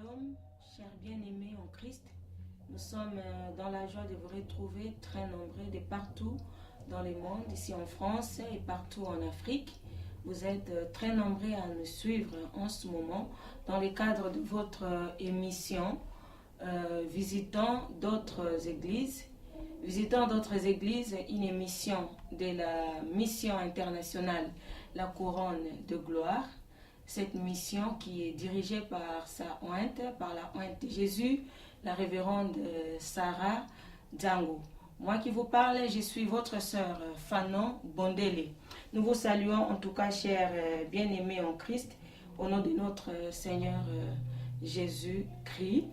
Shalom, chers bien-aimés en Christ. Nous sommes dans la joie de vous retrouver très nombreux de partout dans le monde, ici en France et partout en Afrique. Vous êtes très nombreux à nous suivre en ce moment dans le cadre de votre émission Visitant d'autres églises. Visitant d'autres églises, une émission de la mission internationale La Couronne de Gloire. Cette mission qui est dirigée par sa ointe, par la ointe de Jésus, la révérende Sarah Dzango. Moi qui vous parle, je suis votre sœur Fanon Bondele. Nous vous saluons en tout cas, chers bien-aimés en Christ, au nom de notre Seigneur Jésus-Christ.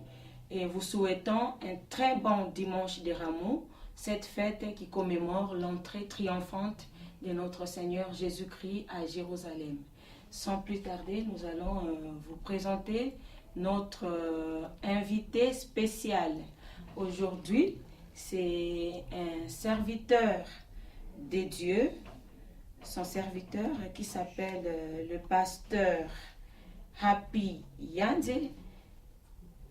Et vous souhaitons un très bon dimanche de Rameaux, cette fête qui commémore l'entrée triomphante de notre Seigneur Jésus-Christ à Jérusalem. Sans plus tarder, nous allons vous présenter notre invité spécial. Aujourd'hui, c'est un serviteur de Dieu, son serviteur qui s'appelle le pasteur Happy Yandze.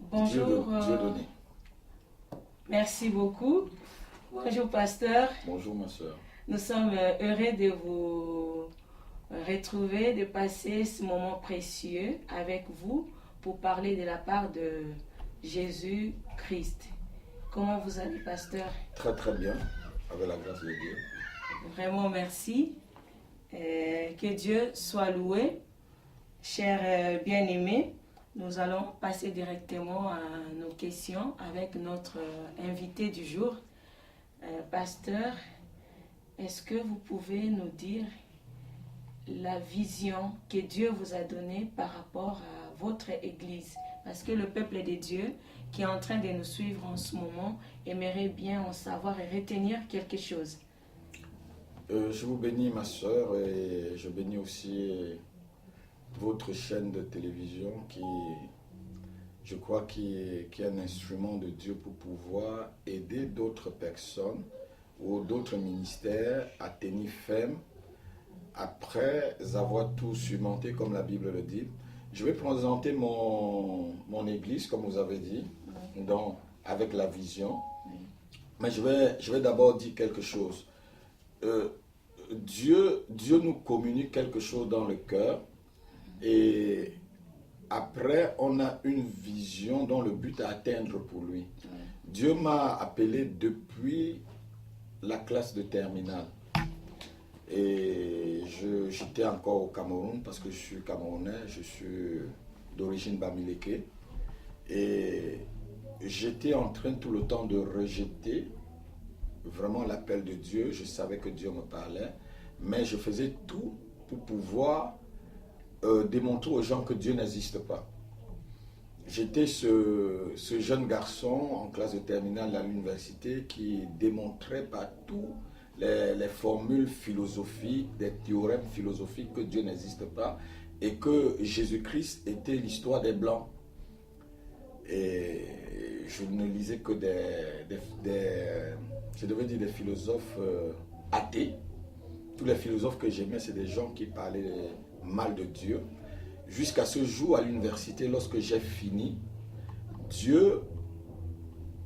Bonjour. Dieudonné. Merci beaucoup. Bonjour pasteur. Bonjour ma soeur. Nous sommes heureux de vous retrouver, de passer ce moment précieux avec vous pour parler de la part de Jésus-Christ. Comment vous allez, pasteur? Très très bien, avec la grâce de Dieu. Vraiment merci. Que Dieu soit loué. Chers bien-aimés, nous allons passer directement à nos questions avec notre invité du jour. Pasteur, est-ce que vous pouvez nous dire la vision que Dieu vous a donnée par rapport à votre Église? Parce que le peuple de Dieu qui est en train de nous suivre en ce moment aimerait bien en savoir et retenir quelque chose. Je vous bénis ma soeur et je bénis aussi votre chaîne de télévision qui, je crois, qui est un instrument de Dieu pour pouvoir aider d'autres personnes ou d'autres ministères à tenir ferme après avoir tout surmonté comme la Bible le dit. Je vais présenter mon église comme vous avez dit, donc, avec la vision. Mais je vais d'abord dire quelque chose. Dieu nous communique quelque chose dans le cœur et après on a une vision dont le but à atteindre pour lui. Dieu m'a appelé depuis la classe de terminale. Et j'étais encore au Cameroun parce que je suis camerounais, je suis d'origine bamileke. Et j'étais en train tout le temps de rejeter vraiment l'appel de Dieu. Je savais que Dieu me parlait, mais je faisais tout pour pouvoir démontrer aux gens que Dieu n'existe pas. J'étais ce jeune garçon en classe de terminale à l'université qui démontrait partout les formules philosophiques, des théorèmes philosophiques que Dieu n'existe pas et que Jésus-Christ était l'histoire des Blancs. Et je ne lisais que je devais dire des philosophes athées. Tous les philosophes que j'aimais, c'est des gens qui parlaient mal de Dieu. Jusqu'à ce jour à l'université, lorsque j'ai fini, Dieu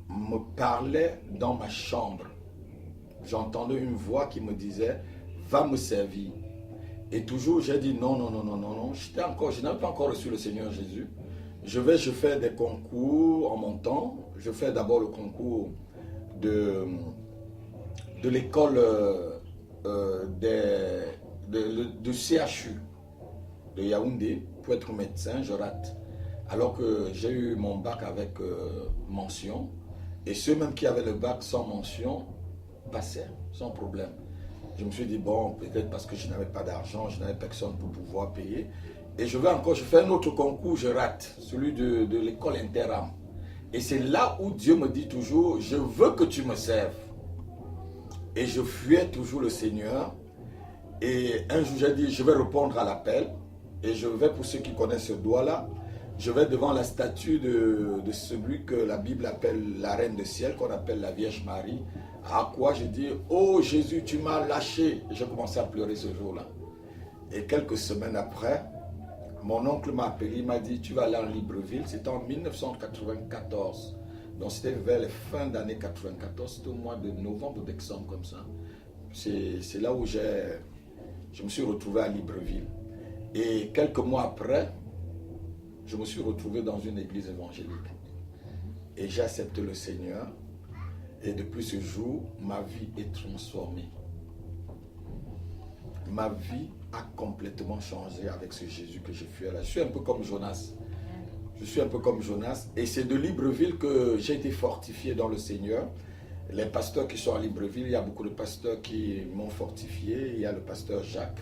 me parlait dans ma chambre. J'entendais une voix qui me disait « Va me servir ». Et toujours j'ai dit non. Je n'avais pas encore reçu le Seigneur Jésus. Je fais des concours en montant. Je fais d'abord le concours de l'école de CHU de Yaoundé pour être médecin. Je rate. Alors que j'ai eu mon bac avec mention. Et ceux même qui avaient le bac sans mention passaient sans problème. Je me suis dit, bon, peut-être parce que je n'avais pas d'argent, je n'avais personne pour pouvoir payer. Et je fais un autre concours, je rate, celui de l'école Interam. Et c'est là où Dieu me dit toujours, je veux que tu me serves. Et je fuyais toujours le Seigneur. Et un jour, j'ai dit, je vais répondre à l'appel. Et je vais, pour ceux qui connaissent ce doigt-là, je vais devant la statue de celui que la Bible appelle la Reine du Ciel, qu'on appelle la Vierge Marie. À quoi je dis, oh Jésus, tu m'as lâché. J'ai commencé à pleurer ce jour-là. Et quelques semaines après, mon oncle m'a appelé, il m'a dit, tu vas aller en Libreville. C'était en 1994. Donc c'était vers la fin d'année 94, c'était au mois de novembre ou décembre comme ça. C'est là où je me suis retrouvé à Libreville. Et quelques mois après, je me suis retrouvé dans une église évangélique. Et j'ai accepté le Seigneur. Et depuis ce jour, ma vie est transformée. Ma vie a complètement changé avec ce Jésus que je fuis là. Je suis un peu comme Jonas. Je suis un peu comme Jonas. Et c'est de Libreville que j'ai été fortifié dans le Seigneur. Les pasteurs qui sont à Libreville, il y a beaucoup de pasteurs qui m'ont fortifié. Il y a le pasteur Jacques,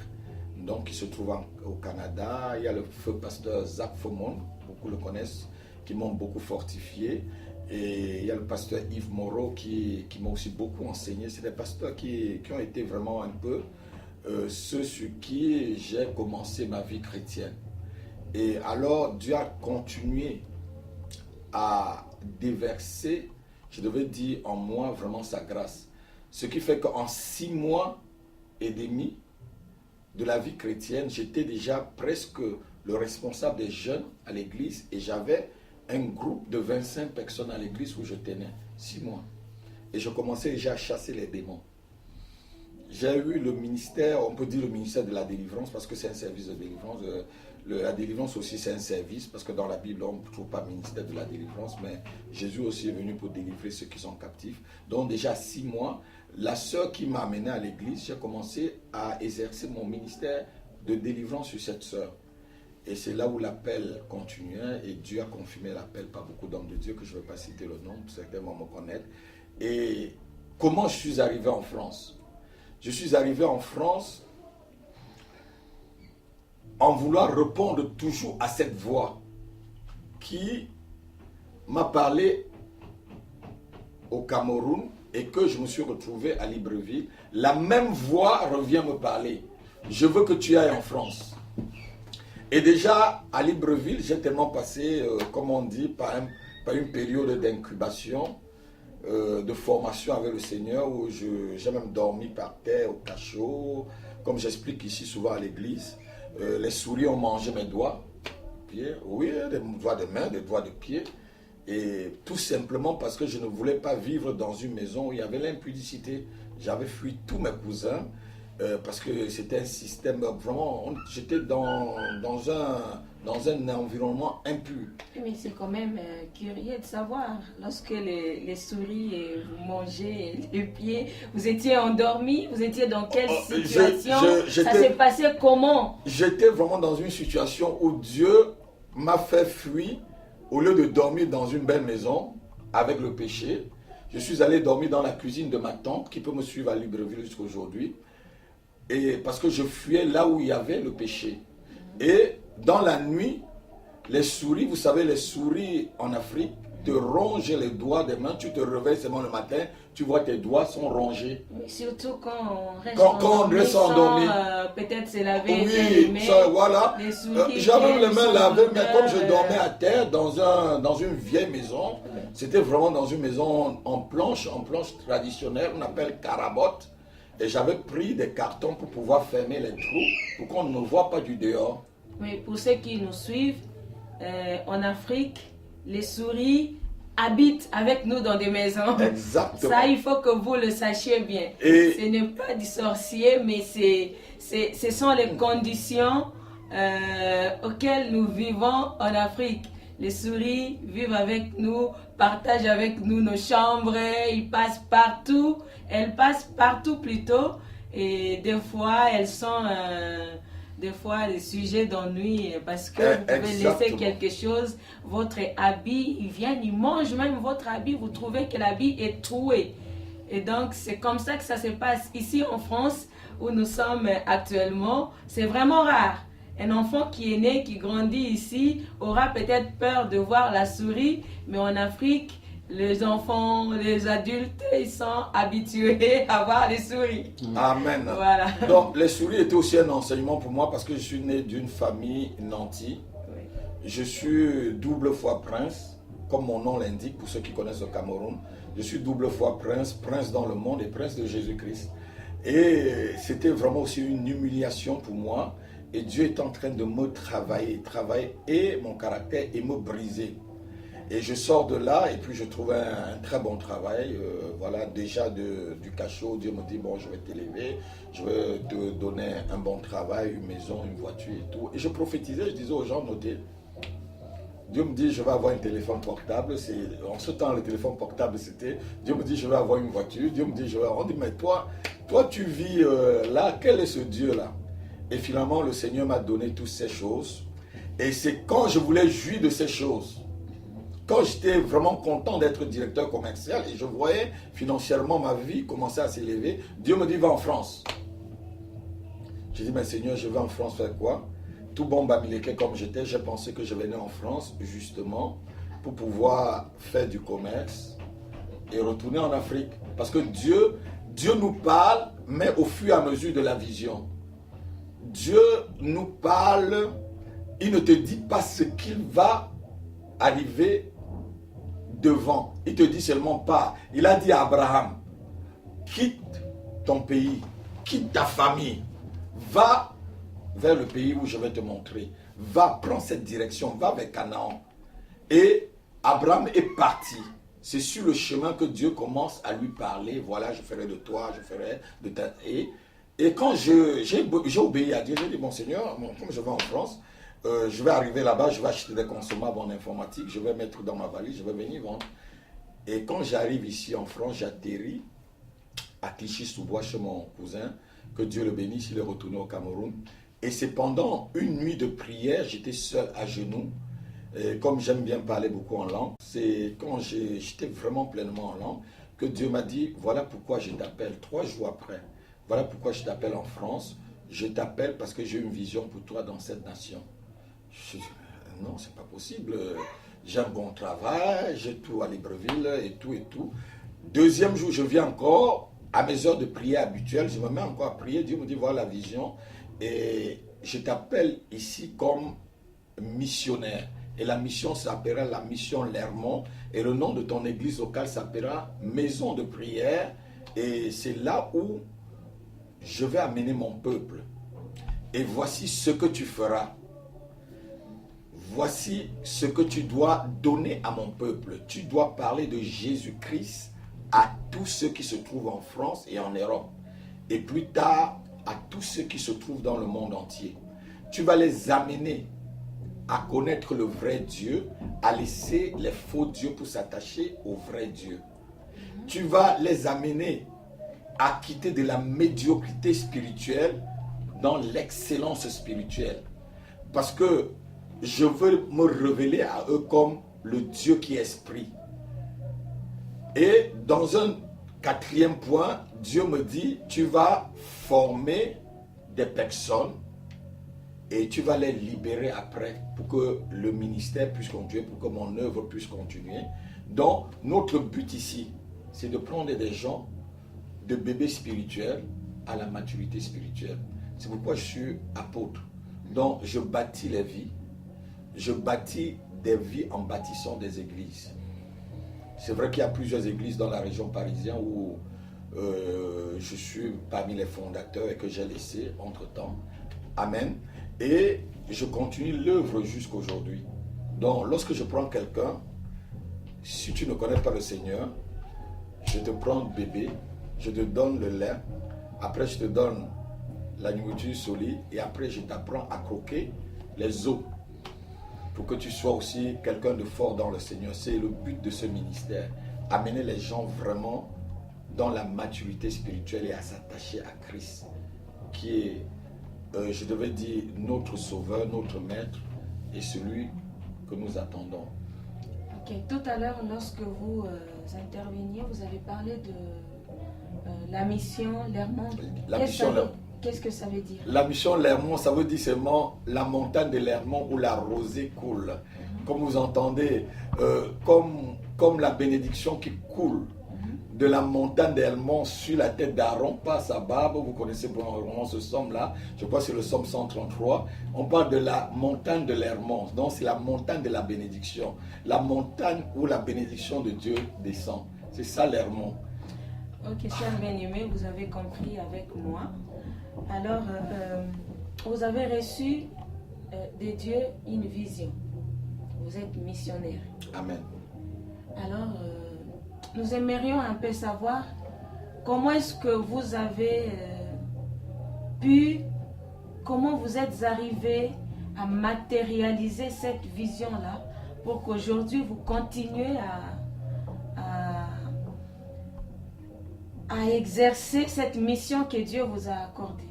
donc, qui se trouve au Canada. Il y a le feu pasteur Zach Fomon, beaucoup le connaissent, qui m'ont beaucoup fortifié. Et il y a le pasteur Yves Moreau qui m'a aussi beaucoup enseigné. C'est des pasteurs qui ont été vraiment un peu ceux sur qui j'ai commencé ma vie chrétienne. Et alors, Dieu a continué à déverser, je devais dire, en moi vraiment sa grâce. Ce qui fait qu'en 6 mois et demi de la vie chrétienne, j'étais déjà presque le responsable des jeunes à l'église et j'avais un groupe de 25 personnes à l'église où je tenais 6 mois. Et je commençais déjà à chasser les démons. J'ai eu le ministère, on peut dire le ministère de la délivrance parce que c'est un service de délivrance. La délivrance aussi c'est un service parce que dans la Bible on ne trouve pas ministère de la délivrance, mais Jésus aussi est venu pour délivrer ceux qui sont captifs. Donc déjà 6 mois, la sœur qui m'a amené à l'église, j'ai commencé à exercer mon ministère de délivrance sur cette sœur. Et c'est là où l'appel continuait et Dieu a confirmé l'appel par beaucoup d'hommes de Dieu que je ne vais pas citer le nom, certains vont me connaître. Et comment je suis arrivé en France? Je suis arrivé en France en voulant répondre toujours à cette voix qui m'a parlé au Cameroun et que je me suis retrouvé à Libreville. La même voix revient me parler. Je veux que tu ailles en France. Et déjà à Libreville, j'ai tellement passé, comme on dit, par une période d'incubation, de formation avec le Seigneur où j'ai même dormi par terre, au cachot, comme j'explique ici souvent à l'église. Les souris ont mangé mes doigts, pieds, oui, des doigts de main, des doigts de pied. Et tout simplement parce que je ne voulais pas vivre dans une maison où il y avait l'impudicité. J'avais fui tous mes cousins parce que c'était un système vraiment... J'étais dans un environnement impur. Mais c'est quand même curieux de savoir, lorsque les souris vous mangeaient les pieds, vous étiez endormi, vous étiez dans quelle situation? Ça s'est passé comment? J'étais vraiment dans une situation où Dieu m'a fait fuir. Au lieu de dormir dans une belle maison avec le péché, je suis allé dormir dans la cuisine de ma tante qui peut me suivre à Libreville jusqu'à aujourd'hui. Et parce que je fuyais là où il y avait le péché. Et dans la nuit, les souris, vous savez, les souris en Afrique te rongent les doigts des mains. Tu te réveilles seulement le matin, tu vois tes doigts sont rongés. Mais surtout quand on reste endormi. Peut-être se laver les mains. Ça, voilà. J'avais les mains lavées, mais comme je dormais à terre dans une vieille maison, c'était vraiment dans une maison en planche traditionnelle, on appelle carabotte. Et j'avais pris des cartons pour pouvoir fermer les trous pour qu'on ne me voit pas du dehors. Oui, pour ceux qui nous suivent, en Afrique, les souris habitent avec nous dans des maisons. Exactement. Ça, il faut que vous le sachiez bien. Et ce n'est pas du sorcier, mais ce sont les conditions auxquelles nous vivons en Afrique. Les souris vivent avec nous, partagent avec nous nos chambres, ils passent partout. Elles passent partout plutôt. Et des fois, elles sont des sujets d'ennui parce que vous pouvez laisser quelque chose, votre habit, ils viennent, ils mangent même votre habit, vous trouvez que l'habit est troué. Et donc, c'est comme ça que ça se passe ici en France, où nous sommes actuellement. C'est vraiment rare. Un enfant qui est né, qui grandit ici, aura peut-être peur de voir la souris, mais en Afrique, les enfants, les adultes, ils sont habitués à voir les souris. Amen. Voilà. Donc, les souris étaient aussi un enseignement pour moi parce que je suis né d'une famille nantie. Oui. Je suis double fois prince, comme mon nom l'indique pour ceux qui connaissent le Cameroun. Je suis double fois prince, prince dans le monde et prince de Jésus-Christ. Et c'était vraiment aussi une humiliation pour moi. Et Dieu est en train de me travailler et mon caractère et me briser. Et je sors de là et puis je trouve un très bon travail. Voilà, déjà du cachot, Dieu me dit, bon, je vais t'élever, je vais te donner un bon travail, une maison, une voiture et tout. Et je prophétisais, je disais aux gens, notez. Dieu me dit, je vais avoir un téléphone portable. En ce temps, le téléphone portable, c'était, Dieu me dit, je vais avoir une voiture. Dieu me dit, on dit, mais toi tu vis là, quel est ce Dieu-là? Et finalement, le Seigneur m'a donné toutes ces choses. Et c'est quand je voulais jouir de ces choses, quand j'étais vraiment content d'être directeur commercial et je voyais financièrement ma vie commencer à s'élever, Dieu me dit, va en France. J'ai dit, mais Seigneur, je vais en France faire quoi? Tout bon bamileke comme j'étais, j'ai pensé que je venais en France justement pour pouvoir faire du commerce et retourner en Afrique. Parce que Dieu nous parle, mais au fur et à mesure de la vision. Dieu nous parle, il ne te dit pas ce qu'il va arriver devant. Il te dit seulement pas. Il a dit à Abraham, quitte ton pays, quitte ta famille, va vers le pays où je vais te montrer. Va, prends cette direction, va vers Canaan. Et Abraham est parti. C'est sur le chemin que Dieu commence à lui parler. Voilà, je ferai de toi, je ferai de ta... Et quand j'ai obéi à Dieu, j'ai dit, bon Seigneur, comme je vais en France, je vais arriver là-bas, je vais acheter des consommables en informatique, je vais mettre dans ma valise, je vais venir vendre. Et quand j'arrive ici en France, j'atterris à Clichy-sous-Bois chez mon cousin, que Dieu le bénisse, il est retourné au Cameroun. Et c'est pendant une nuit de prière, j'étais seul à genoux. Et comme j'aime bien parler beaucoup en langue, c'est quand j'étais vraiment pleinement en langue que Dieu m'a dit, voilà pourquoi je t'appelle 3 jours après. Voilà pourquoi je t'appelle en France. Je t'appelle parce que j'ai une vision pour toi dans cette nation. Je dis, non, c'est pas possible. J'ai un bon travail, j'ai tout à Libreville et tout et tout. Deuxième jour, je viens encore à mes heures de prière habituelles. Je me mets encore à prier. Dieu me dit, voilà la vision. Et je t'appelle ici comme missionnaire. Et la mission s'appellera la mission Lermont. Et le nom de ton église locale s'appellera Maison de prière. Et c'est là où je vais amener mon peuple. Et voici ce que tu feras. Voici ce que tu dois donner à mon peuple. Tu dois parler de Jésus-Christ à tous ceux qui se trouvent en France et en Europe. Et plus tard, à tous ceux qui se trouvent dans le monde entier. Tu vas les amener à connaître le vrai Dieu, à laisser les faux dieux pour s'attacher au vrai Dieu. Tu vas les amener à quitter de la médiocrité spirituelle dans l'excellence spirituelle. Parce que je veux me révéler à eux comme le Dieu qui est esprit. Et dans un 4e point, Dieu me dit, tu vas former des personnes et tu vas les libérer après pour que le ministère puisse continuer, pour que mon œuvre puisse continuer. Donc, notre but ici, c'est de prendre des gens de bébés spirituels à la maturité spirituelle. C'est pourquoi je suis apôtre. Donc, je bâtis les vies. Je bâtis des vies en bâtissant des églises. C'est vrai qu'il y a plusieurs églises dans la région parisienne où je suis parmi les fondateurs et que j'ai laissé entre-temps. Amen. Et je continue l'œuvre jusqu'aujourd'hui. Donc, lorsque je prends quelqu'un, si tu ne connais pas le Seigneur, je te prends bébé, je te donne le lait, après je te donne la nourriture solide et après je t'apprends à croquer les os pour que tu sois aussi quelqu'un de fort dans le Seigneur. C'est le but de ce ministère, amener les gens vraiment dans la maturité spirituelle et à s'attacher à Christ, qui est, je devais dire, notre sauveur, notre maître et celui que nous attendons. Ok, tout à l'heure, lorsque vous interveniez, vous avez parlé de la mission Lermont. La mission Lermont. Qu'est-ce que ça veut dire? La mission Lermont, ça veut dire seulement la montagne de Lermont où la rosée coule. Comme vous entendez, comme la bénédiction qui coule de la montagne d'Hermon sur la tête d'Aaron, pas sa barbe. Vous connaissez probablement ce psaume-là. Je crois que c'est le psaume 133. On parle de la montagne de l'Hermon. Donc c'est la montagne de la bénédiction. La montagne où la bénédiction de Dieu descend. C'est ça l'Hermon. Ok, cher bien-aimé, vous avez compris avec moi. Alors, vous avez reçu de Dieu une vision. Vous êtes missionnaire. Amen. Alors, nous aimerions un peu savoir comment est-ce que vous avez comment vous êtes arrivé à matérialiser cette vision-là pour qu'aujourd'hui vous continuez à exercer cette mission que Dieu vous a accordée.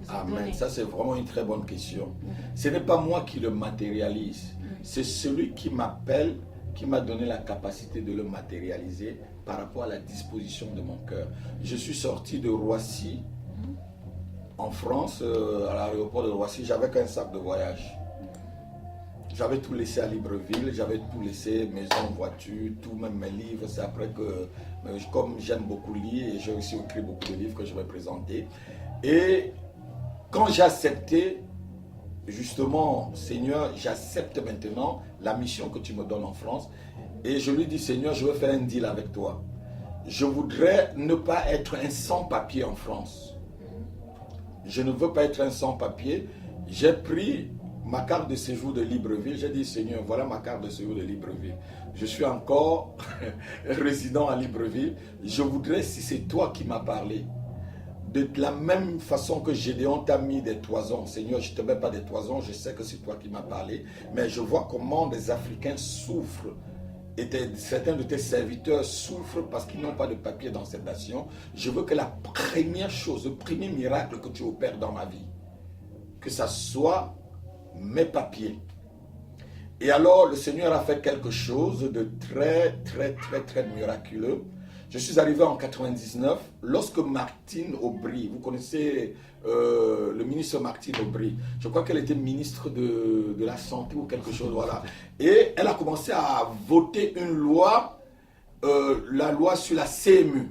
Amen. Ça, c'est vraiment une très bonne question. Ce n'est pas moi qui le matérialise. C'est celui qui m'appelle, qui m'a donné la capacité de le matérialiser par rapport à la disposition de mon cœur. Je suis sorti de Roissy, en France, à l'aéroport de Roissy. J'avais qu'un sac de voyage. J'avais tout laissé à Libreville, j'avais tout laissé, maison, voiture, tout, même mes livres. C'est après que, comme j'aime beaucoup lire, et j'ai aussi écrit beaucoup de livres que je vais présenter. Et quand j'ai accepté, justement, Seigneur, j'accepte maintenant la mission que tu me donnes en France. Et je lui dis, Seigneur, je veux faire un deal avec toi. Je voudrais ne pas être un sans-papier en France. Je ne veux pas être un sans-papier. J'ai pris ma carte de séjour de Libreville. J'ai dit, Seigneur, voilà ma carte de séjour de Libreville. Je suis encore résident à Libreville. Je voudrais, si c'est toi qui m'as parlé, de la même façon que Gédéon t'a mis des toisons. Seigneur, je ne te mets pas des toisons, je sais que c'est toi qui m'as parlé, mais je vois comment des Africains souffrent et certains de tes serviteurs souffrent parce qu'ils n'ont pas de papier dans cette nation. Je veux que la première chose, le premier miracle que tu opères dans ma vie, que ça soit mes papiers. Et alors, le Seigneur a fait quelque chose de très miraculeux. Je suis arrivé en 99, lorsque Martine Aubry, vous connaissez le ministre Martine Aubry, je crois qu'elle était ministre de la Santé ou quelque chose, voilà. Et elle a commencé à voter une loi, la loi sur la CMU,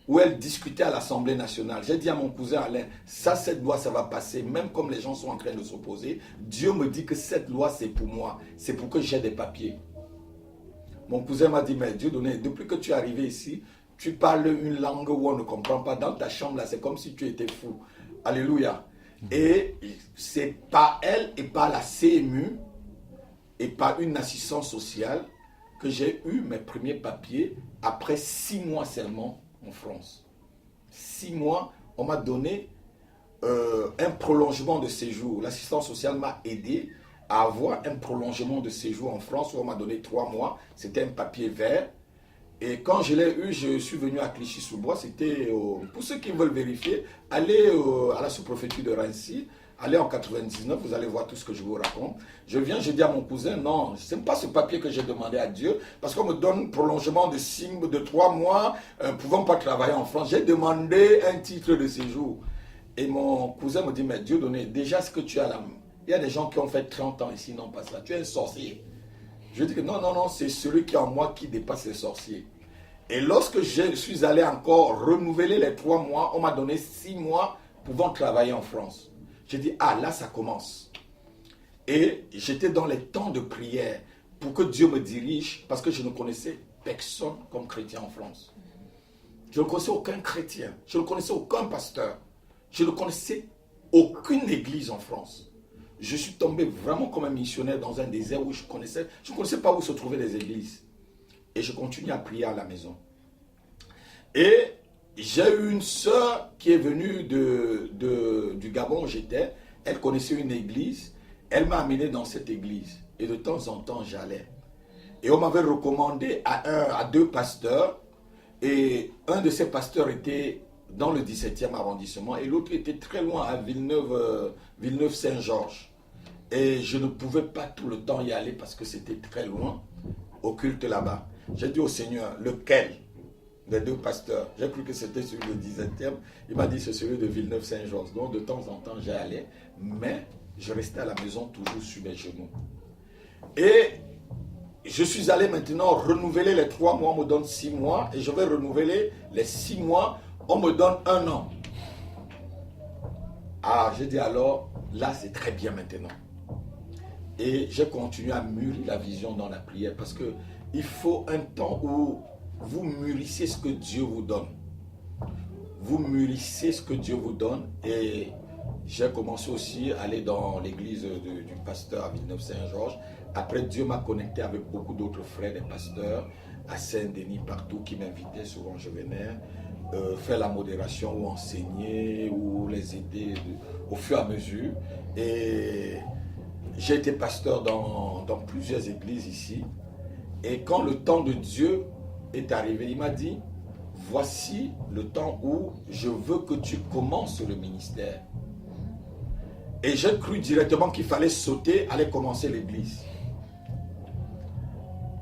où elle discutait à l'Assemblée nationale. J'ai dit à mon cousin Alain, cette loi, ça va passer, même comme les gens sont en train de s'opposer. Dieu me dit que cette loi, c'est pour moi, c'est pour que j'ai des papiers. Mon cousin m'a dit, mais Dieu donné, depuis que tu es arrivé ici, tu parles une langue où on ne comprend pas. Dans ta chambre, là, c'est comme si tu étais fou. Alléluia. Et c'est par elle et par la CMU et par une assistance sociale que j'ai eu mes premiers papiers après 6 mois seulement en France. 6 mois, on m'a donné un prolongement de séjour. L'assistance sociale m'a aidé à avoir un prolongement de séjour en France où on m'a donné 3 mois. C'était un papier vert. Et quand je l'ai eu, je suis venu à Clichy-sous-Bois. C'était, pour ceux qui veulent vérifier, allez à la sous-préfecture de Rancy, allez en 99, vous allez voir tout ce que je vous raconte. Je viens, je dis à mon cousin, non, ce n'est pas ce papier que j'ai demandé à Dieu, parce qu'on me donne un prolongement de 3 mois, ne pouvant pas travailler en France. J'ai demandé un titre de séjour. Et mon cousin me dit, mais Dieu donné, déjà ce que tu as là, il y a des gens qui ont fait 30 ans ici, non pas ça. Tu es un sorcier. Je dis que non, c'est celui qui est en moi qui dépasse les sorciers. Et lorsque je suis allé encore renouveler les 3 mois, on m'a donné 6 mois pouvant travailler en France. J'ai dit, ah là ça commence. Et j'étais dans les temps de prière pour que Dieu me dirige, parce que je ne connaissais personne comme chrétien en France. Je ne connaissais aucun chrétien, je ne connaissais aucun pasteur, je ne connaissais aucune église en France. Je suis tombé vraiment comme un missionnaire dans un désert où je ne connaissais pas où se trouvaient les églises. Et je continue à prier à la maison. Et j'ai eu une sœur qui est venue du Gabon où j'étais. Elle connaissait une église. Elle m'a amené dans cette église. Et de temps en temps, j'allais. Et on m'avait recommandé à 2 pasteurs. Et un de ces pasteurs était dans le 17e arrondissement. Et l'autre était très loin, à Villeneuve-Saint-Georges. Et je ne pouvais pas tout le temps y aller parce que c'était très loin, au culte là-bas. J'ai dit au Seigneur, lequel des 2 pasteurs? J'ai cru que c'était celui du 17e. Il m'a dit, c'est celui de Villeneuve-Saint-Georges. Donc de temps en temps, j'y allais. Mais je restais à la maison toujours sur mes genoux. Et je suis allé maintenant renouveler les 3 mois, on me donne 6 mois. Et je vais renouveler les 6 mois, on me donne 1 an. Ah, j'ai dit alors, là c'est très bien maintenant. Et j'ai continué à mûrir la vision dans la prière parce qu'il faut un temps où vous mûrissez ce que Dieu vous donne. Vous mûrissez ce que Dieu vous donne et j'ai commencé aussi à aller dans l'église du pasteur à Villeneuve-Saint-Georges. Après, Dieu m'a connecté avec beaucoup d'autres frères, des pasteurs, à Saint-Denis, partout, qui m'invitaient. Souvent, je venais faire la modération ou enseigner ou les aider au fur et à mesure. Et j'ai été pasteur dans plusieurs églises ici. Et quand le temps de Dieu est arrivé, il m'a dit, voici le temps où je veux que tu commences le ministère. Et j'ai cru directement qu'il fallait sauter, aller commencer l'église.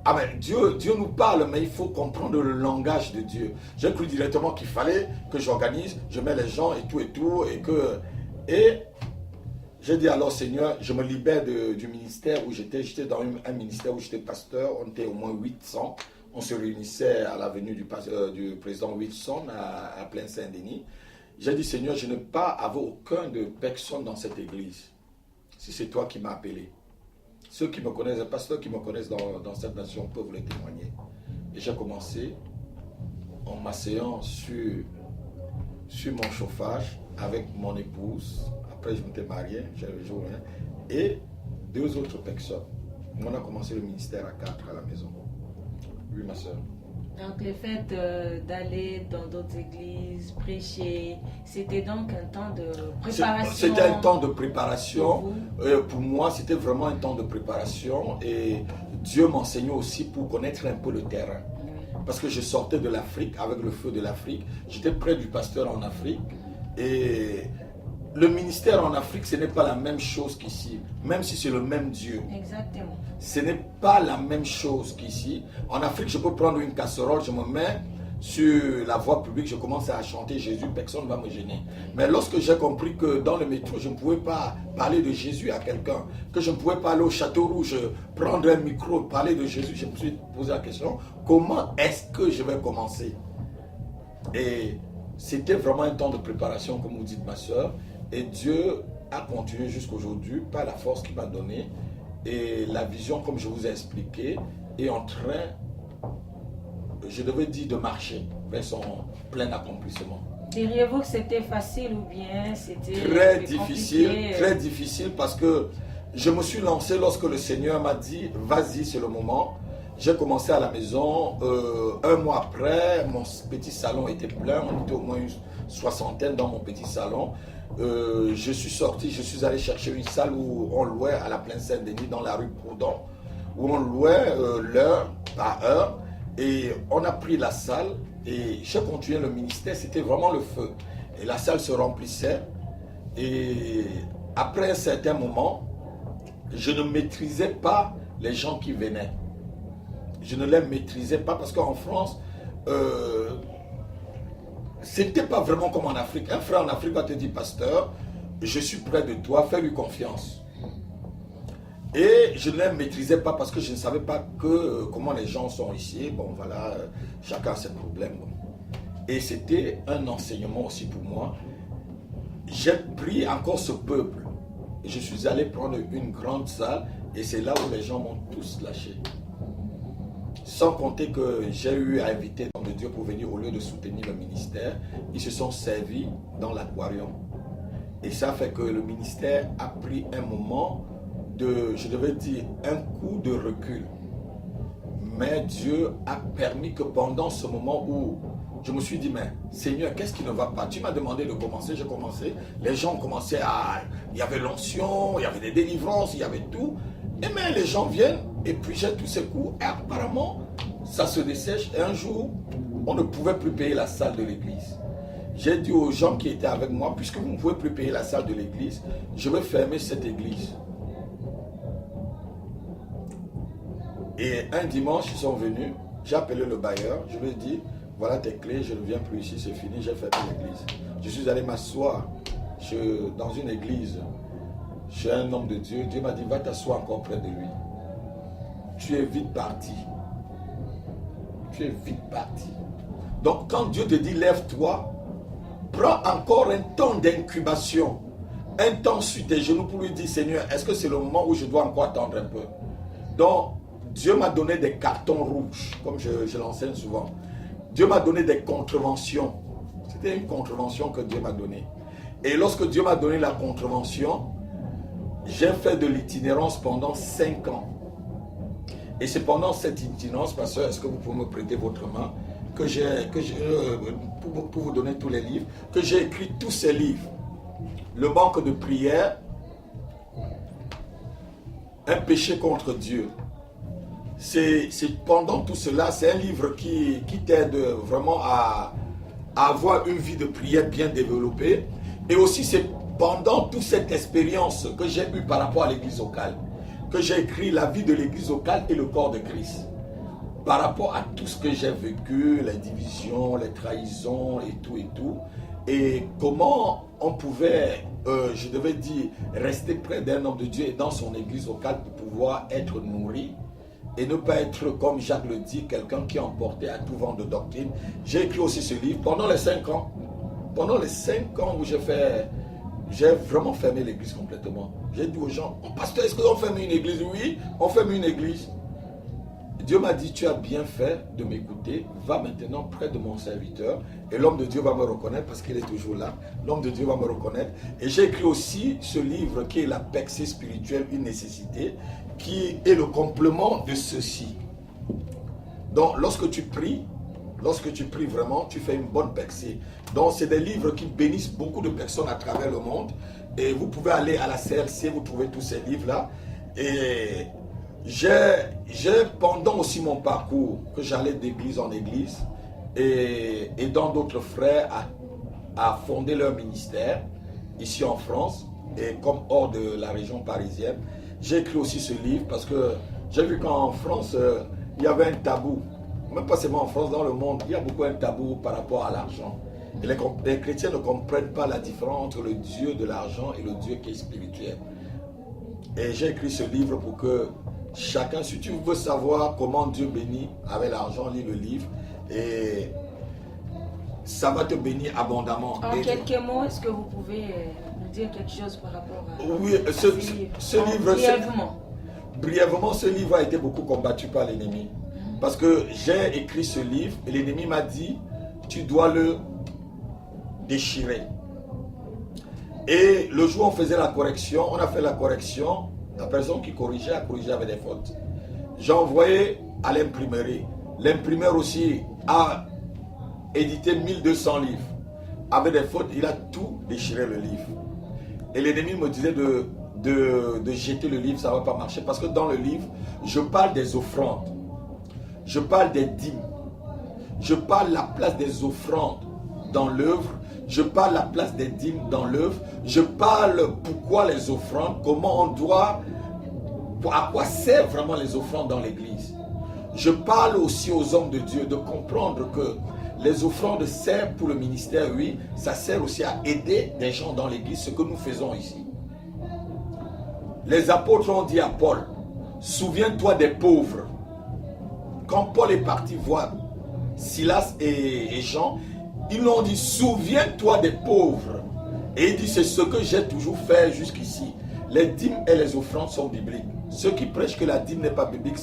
Ah ben, Dieu nous parle, mais il faut comprendre le langage de Dieu. J'ai cru directement qu'il fallait que j'organise, je mets les gens et tout, et j'ai dit alors Seigneur, je me libère du ministère où j'étais. J'étais dans un ministère où j'étais pasteur, on était au moins 800. On se réunissait à l'avenue du président Wilson à Plein Saint-Denis. J'ai dit Seigneur, je ne veux pas avoir aucun de personne dans cette église. Si c'est toi qui m'as appelé. Ceux qui me connaissent, les pasteurs qui me connaissent dans cette nation peuvent le témoigner. Et j'ai commencé en m'asseyant sur mon chauffage avec mon épouse. Après, je m'étais marié, j'avais joué, et 2 autres personnes. On a commencé le ministère à 4 à la maison. Oui, ma soeur. Donc le fait d'aller dans d'autres églises, prêcher, c'était donc un temps de préparation. C'était un temps de préparation. Pour moi, c'était vraiment un temps de préparation. Et Dieu m'enseignait aussi pour connaître un peu le terrain. Parce que je sortais de l'Afrique, avec le feu de l'Afrique. J'étais près du pasteur en Afrique. Et le ministère en Afrique, ce n'est pas la même chose qu'ici. Même si c'est le même Dieu. Exactement. Ce n'est pas la même chose qu'ici. En Afrique, je peux prendre une casserole, je me mets sur la voie publique, je commence à chanter Jésus, personne ne va me gêner. Mais lorsque j'ai compris que dans le métro, je ne pouvais pas parler de Jésus à quelqu'un, que je ne pouvais pas aller au Château Rouge, prendre un micro, parler de Jésus, je me suis posé la question, comment est-ce que je vais commencer? Et c'était vraiment un temps de préparation, comme vous dites, ma soeur. Et Dieu a continué jusqu'aujourd'hui par la force qu'il m'a donnée. Et la vision, comme je vous ai expliqué, est en train, je devais dire, de marcher vers son plein accomplissement. Diriez-vous que c'était facile ou bien c'était très difficile parce que je me suis lancé lorsque le Seigneur m'a dit, vas-y, c'est le moment. J'ai commencé à la maison, 1 mois après, mon petit salon était plein, on était au moins une 60aine dans mon petit salon. Je suis sorti, je suis allé chercher une salle où on louait à la Plaine Saint-Denis, dans la rue Proudhon, où on louait l'heure par heure. Et on a pris la salle et j'ai continué le ministère, c'était vraiment le feu. Et la salle se remplissait. Et après un certain moment, je ne maîtrisais pas les gens qui venaient. Je ne les maîtrisais pas parce qu'en France, c'était pas vraiment comme en Afrique. Un frère en Afrique va te dire, pasteur, je suis près de toi, fais-lui confiance. Et je ne les maîtrisais pas parce que je ne savais pas comment les gens sont ici. Bon, voilà, chacun a ses problèmes. Et c'était un enseignement aussi pour moi. J'ai pris encore ce peuple. Et je suis allé prendre une grande salle et c'est là où les gens m'ont tous lâché. Sans compter que j'ai eu à inviter l'homme de Dieu pour venir au lieu de soutenir le ministère. Ils se sont servis dans l'aquarium. Et ça fait que le ministère a pris un moment je devais dire, un coup de recul. Mais Dieu a permis que pendant ce moment où je me suis dit, mais Seigneur, qu'est-ce qui ne va pas? Tu m'as demandé de commencer, j'ai commencé. Les gens commençaient à... Il y avait l'onction, il y avait des délivrances, il y avait tout. Et mais les gens viennent, et puis j'ai tous ces coups, et apparemment, ça se dessèche. Et un jour, on ne pouvait plus payer la salle de l'église. J'ai dit aux gens qui étaient avec moi, puisque vous ne pouvez plus payer la salle de l'église, je vais fermer cette église. Et un dimanche, ils sont venus, j'ai appelé le bailleur, je lui ai dit, voilà tes clés, je ne viens plus ici, c'est fini, j'ai fermé l'église. Je suis allé m'asseoir dans une église, chez un homme de Dieu. Dieu m'a dit, va t'asseoir encore près de lui. Tu es vite parti. Tu es vite parti. Donc quand Dieu te dit, lève-toi, prends encore un temps d'incubation, un temps sur tes genoux pour lui dire, Seigneur, est-ce que c'est le moment où je dois encore attendre un peu? Donc, Dieu m'a donné des cartons rouges, comme je l'enseigne souvent. Dieu m'a donné des contraventions. C'était une contravention que Dieu m'a donnée. Et lorsque Dieu m'a donné la contravention, j'ai fait de l'itinérance pendant 5 ans. Et c'est pendant cette itinérance, pasteur, est-ce que vous pouvez me prêter votre main, pour vous donner tous les livres, que j'ai écrit tous ces livres. Le manque de prière, un péché contre Dieu. C'est pendant tout cela, c'est un livre qui t'aide vraiment à avoir une vie de prière bien développée. Et aussi, c'est pendant toute cette expérience que j'ai eue par rapport à l'église locale, que j'ai écrit la vie de l'église locale et le corps de Christ. Par rapport à tout ce que j'ai vécu, les divisions, les trahisons et tout. Et comment on pouvait, je devais dire, rester près d'un homme de Dieu et dans son église locale pour pouvoir être nourri. Et ne pas être, comme Jacques le dit, quelqu'un qui est emporté à tout vent de doctrine. J'ai écrit aussi ce livre pendant les 5 ans. Pendant les 5 ans où j'ai vraiment fermé l'église complètement. J'ai dit aux gens, pasteur, est-ce qu'on ferme une église? Oui, on ferme une église. Dieu m'a dit, tu as bien fait de m'écouter, va maintenant près de mon serviteur et l'homme de Dieu va me reconnaître parce qu'il est toujours là. L'homme de Dieu va me reconnaître. Et j'ai écrit aussi ce livre qui est la percée spirituelle, une nécessité, qui est le complément de ceci. Donc lorsque tu pries vraiment, tu fais une bonne percée. Donc c'est des livres qui bénissent beaucoup de personnes à travers le monde. Et vous pouvez aller à la CLC, vous trouvez tous ces livres-là. Et j'ai pendant aussi mon parcours, que j'allais d'église en église, et dans d'autres frères à fonder leur ministère, ici en France, et comme hors de la région parisienne. J'ai écrit aussi ce livre parce que j'ai vu qu'en France, il y avait un tabou. Même pas seulement en France, dans le monde, il y a beaucoup un tabou par rapport à l'argent. Et les chrétiens ne comprennent pas la différence entre le Dieu de l'argent et le Dieu qui est spirituel. Et j'ai écrit ce livre pour que chacun, si tu veux savoir comment Dieu bénit avec l'argent, lis le livre et ça va te bénir abondamment. En quelques mots, est-ce que vous pouvez nous dire quelque chose par rapport à oui, ce livre, brièvement, ce livre a été beaucoup combattu par l'ennemi. Parce que j'ai écrit ce livre et l'ennemi m'a dit, tu dois le déchirer. Et le jour où on faisait la correction, on a fait la correction, la personne qui corrigeait a corrigé avec des fautes. J'ai envoyé à l'imprimerie. L'imprimeur aussi a édité 1200 livres. Avec des fautes, il a tout déchiré le livre. Et l'ennemi me disait de jeter le livre, ça ne va pas marcher. Parce que dans le livre, je parle des offrandes. Je parle des dîmes. Je parle la place des offrandes dans l'œuvre. Je parle la place des dîmes dans l'œuvre. Je parle pourquoi les offrandes, comment on doit, à quoi servent vraiment les offrandes dans l'église. Je parle aussi aux hommes de Dieu de comprendre que les offrandes servent pour le ministère, oui, ça sert aussi à aider des gens dans l'église, ce que nous faisons ici. Les apôtres ont dit à Paul, souviens-toi des pauvres. Quand Paul est parti voir Silas et Jean, ils l'ont dit, souviens-toi des pauvres. Et il dit, c'est ce que j'ai toujours fait jusqu'ici. Les dîmes et les offrandes sont bibliques. Ceux qui prêchent que la dîme n'est pas biblique,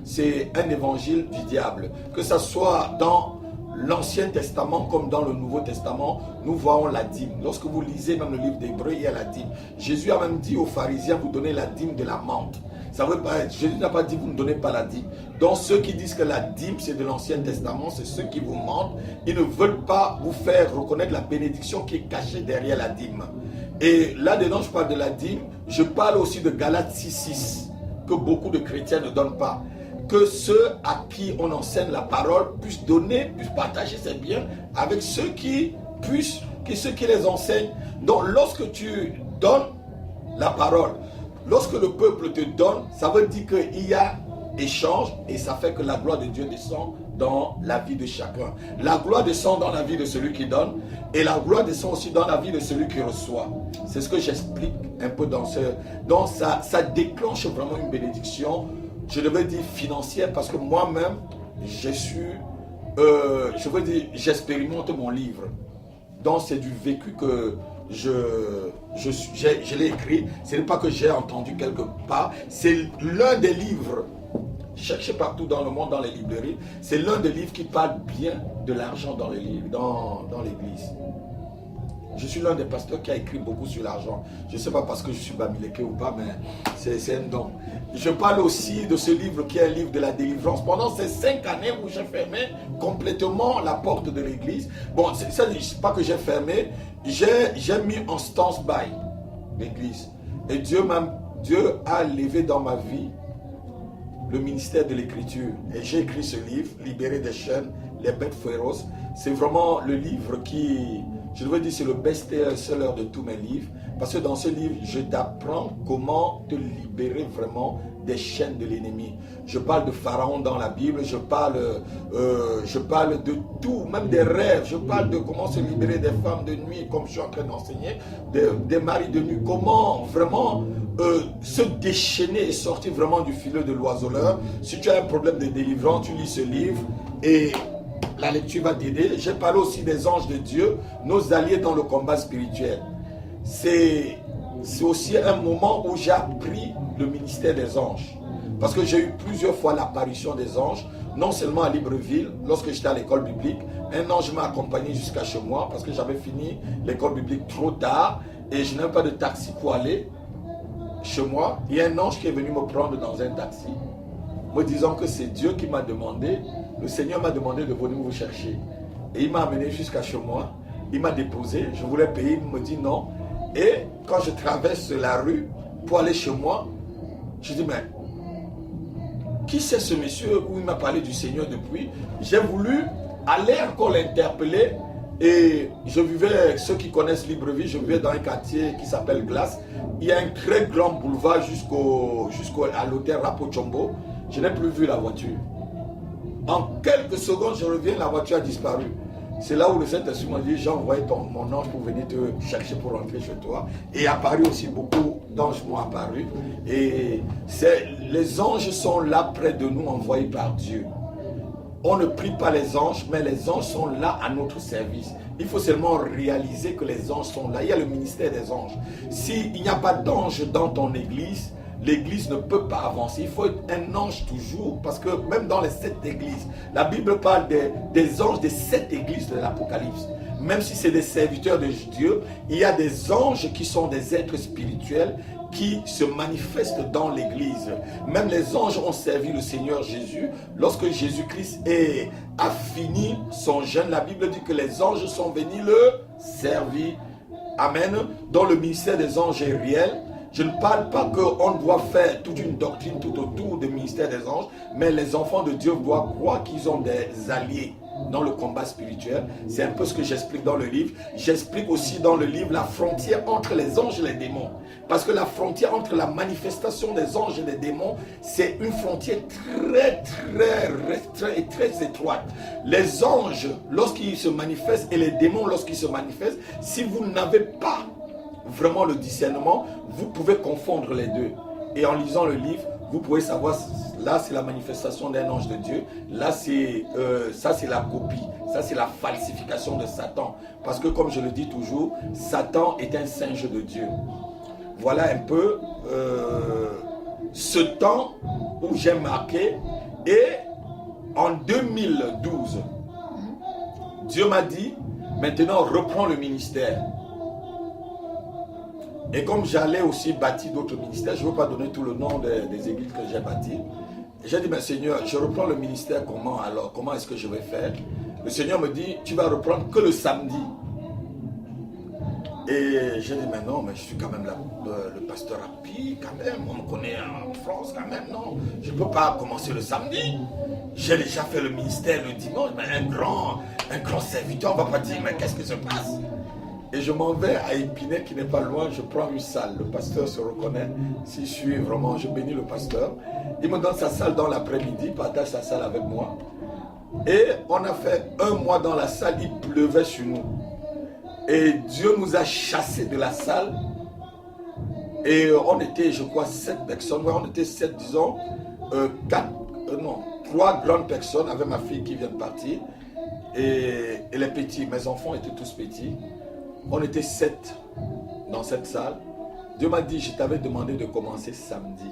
c'est un évangile du diable. Que ce soit dans l'Ancien Testament comme dans le Nouveau Testament, nous voyons la dîme. Lorsque vous lisez même le livre d'Hébreux, il y a la dîme. Jésus a même dit aux pharisiens, vous donnez la dîme de la menthe. Ça veut pas, Jésus n'a pas dit vous ne donnez pas la dîme. Donc ceux qui disent que la dîme c'est de l'Ancien Testament, c'est ceux qui vous mentent. Ils ne veulent pas vous faire reconnaître la bénédiction qui est cachée derrière la dîme. Et là-dedans je parle de la dîme, je parle aussi de Galates 6.6 que beaucoup de chrétiens ne donnent pas. Que ceux à qui on enseigne la parole puissent donner, puissent partager ses biens avec ceux qui les enseignent. Donc lorsque tu donnes la parole, lorsque le peuple te donne, ça veut dire qu'il y a échange et ça fait que la gloire de Dieu descend dans la vie de chacun. La gloire descend dans la vie de celui qui donne et la gloire descend aussi dans la vie de celui qui reçoit. C'est ce que j'explique un peu dans ce... Donc ça déclenche vraiment une bénédiction, je devais dire financière, parce que moi-même, j'expérimente mon livre. Donc c'est du vécu que je l'ai écrit. Ce n'est pas que j'ai entendu quelque part. C'est l'un des livres, cherchez partout dans le monde, dans les librairies, c'est l'un des livres qui parle bien de l'argent dans l'église. Je suis l'un des pasteurs qui a écrit beaucoup sur l'argent. Je ne sais pas parce que je suis bamileke ou pas, mais c'est un don. Je parle aussi de ce livre qui est un livre de la délivrance. Pendant ces 5 années où j'ai fermé complètement la porte de l'église, bon, c'est pas que j'ai fermé, j'ai mis en stand-by l'église. Et Dieu a levé dans ma vie le ministère de l'écriture. Et j'ai écrit ce livre, Libéré des chaînes, les bêtes féroces. C'est vraiment le livre qui, je devrais dire, c'est le best-seller de tous mes livres. Parce que dans ce livre, je t'apprends comment te libérer vraiment des chaînes de l'ennemi. Je parle de Pharaon dans la Bible, je parle de tout, même des rêves. Je parle de comment se libérer des femmes de nuit, comme je suis en train d'enseigner, des maris de nuit. Comment vraiment se déchaîner et sortir vraiment du filet de l'oiseleur. Si tu as un problème de délivrance, tu lis ce livre et la lecture va t'aider. J'ai parlé aussi des anges de Dieu, nos alliés dans le combat spirituel. C'est aussi un moment où j'ai appris le ministère des anges. Parce que j'ai eu plusieurs fois l'apparition des anges, non seulement à Libreville, lorsque j'étais à l'école biblique. Un ange m'a accompagné jusqu'à chez moi parce que j'avais fini l'école biblique trop tard et je n'avais pas de taxi pour aller chez moi. Il y a un ange qui est venu me prendre dans un taxi, me disant que c'est Dieu qui m'a demandé, le Seigneur m'a demandé de venir vous chercher. Et il m'a amené jusqu'à chez moi, il m'a déposé, je voulais payer, il me dit non. Et quand je traverse la rue pour aller chez moi, je dis mais qui c'est ce monsieur où il m'a parlé du Seigneur depuis? J'ai voulu aller encore l'interpeller et je vivais, ceux qui connaissent Libreville, je vivais dans un quartier qui s'appelle Glace. Il y a un très grand boulevard jusqu'à l'hôtel Rapochombo. Je n'ai plus vu la voiture. En quelques secondes, je reviens, la voiture a disparu. C'est là où le Saint-Esprit m'a dit, j'ai envoyé mon ange pour venir te chercher pour rentrer chez toi. Et apparu aussi, beaucoup d'anges m'ont apparu. Et les anges sont là près de nous, envoyés par Dieu. On ne prie pas les anges, mais les anges sont là à notre service. Il faut seulement réaliser que les anges sont là. Il y a le ministère des anges. S'il n'y a pas d'ange dans ton église, l'église ne peut pas avancer. Il faut être un ange toujours, parce que même dans les 7 églises, la Bible parle des anges des 7 églises de l'Apocalypse. Même si c'est des serviteurs de Dieu, il y a des anges qui sont des êtres spirituels qui se manifestent dans l'église. Même les anges ont servi le Seigneur Jésus. Lorsque Jésus-Christ a fini son jeûne, la Bible dit que les anges sont venus le servir. Amen. Dans le ministère des anges est réel. Je ne parle pas qu'on doit faire toute une doctrine tout autour du ministère des anges, mais les enfants de Dieu doivent croire qu'ils ont des alliés dans le combat spirituel. C'est un peu ce que j'explique dans le livre. J'explique aussi dans le livre la frontière entre les anges et les démons. Parce que la frontière entre la manifestation des anges et des démons, c'est une frontière très étroite. Les anges, lorsqu'ils se manifestent, et les démons, lorsqu'ils se manifestent, si vous n'avez pas vraiment le discernement, vous pouvez confondre les deux. Et en lisant le livre, vous pouvez savoir, là c'est la manifestation d'un ange de Dieu, là c'est ça c'est la copie, ça c'est la falsification de Satan. Parce que comme je le dis toujours, Satan est un singe de Dieu. Voilà un peu ce temps où j'ai marqué. Et en 2012, Dieu m'a dit, maintenant reprends le ministère. Et comme j'allais aussi bâtir d'autres ministères, je ne veux pas donner tout le nom des églises que j'ai bâties. J'ai dit, mais Seigneur, je reprends le ministère comment alors? Comment est-ce que je vais faire? Le Seigneur me dit, tu vas reprendre que le samedi. Et j'ai dit, mais non, mais je suis quand même le pasteur Rapi, quand même, on me connaît en France quand même, non. Je ne peux pas commencer le samedi. J'ai déjà fait le ministère le dimanche, mais un grand serviteur, on ne va pas dire, mais qu'est-ce qui se passe? Et je m'en vais à Épinay, qui n'est pas loin, je prends une salle. Le pasteur se reconnaît. Si je suis vraiment, je bénis le pasteur. Il me donne sa salle dans l'après-midi, partage sa salle avec moi. Et on a fait 1 mois dans la salle, il pleuvait sur nous. Et Dieu nous a chassés de la salle. Et on était, je crois, 7 personnes. Ouais, on était 7, disons, 3 grandes personnes avec ma fille qui vient de partir. Et les petits, mes enfants étaient tous petits. On était 7 dans cette salle. Dieu m'a dit, je t'avais demandé de commencer samedi.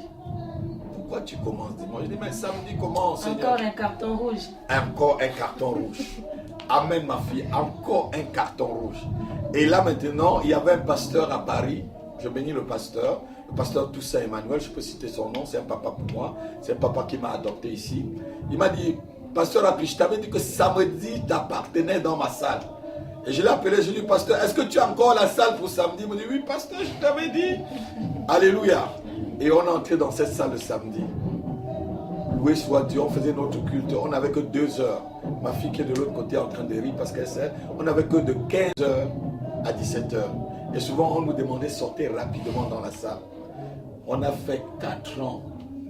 Pourquoi tu commences dimanche? Je dis, mais samedi commence. Encore un carton rouge. Encore un carton rouge. Amen, ma fille, encore un carton rouge. Et là maintenant, il y avait un pasteur à Paris. Je bénis le pasteur Toussaint Emmanuel, je peux citer son nom, c'est un papa pour moi. C'est un papa qui m'a adopté ici. Il m'a dit, pasteur Appi, je t'avais dit que samedi t'appartenais dans ma salle. Et je l'ai appelé, je lui ai dit, pasteur, est-ce que tu as encore la salle pour samedi? Il me dit, oui, pasteur, je t'avais dit. Alléluia. Et on est entré dans cette salle le samedi. Loué soit Dieu, on faisait notre culte, on n'avait que 2 heures. Ma fille qui est de l'autre côté en train de rire parce qu'elle sait, on n'avait que de 15 heures à 17 heures. Et souvent, on nous demandait de sortir rapidement dans la salle. On a fait 4 ans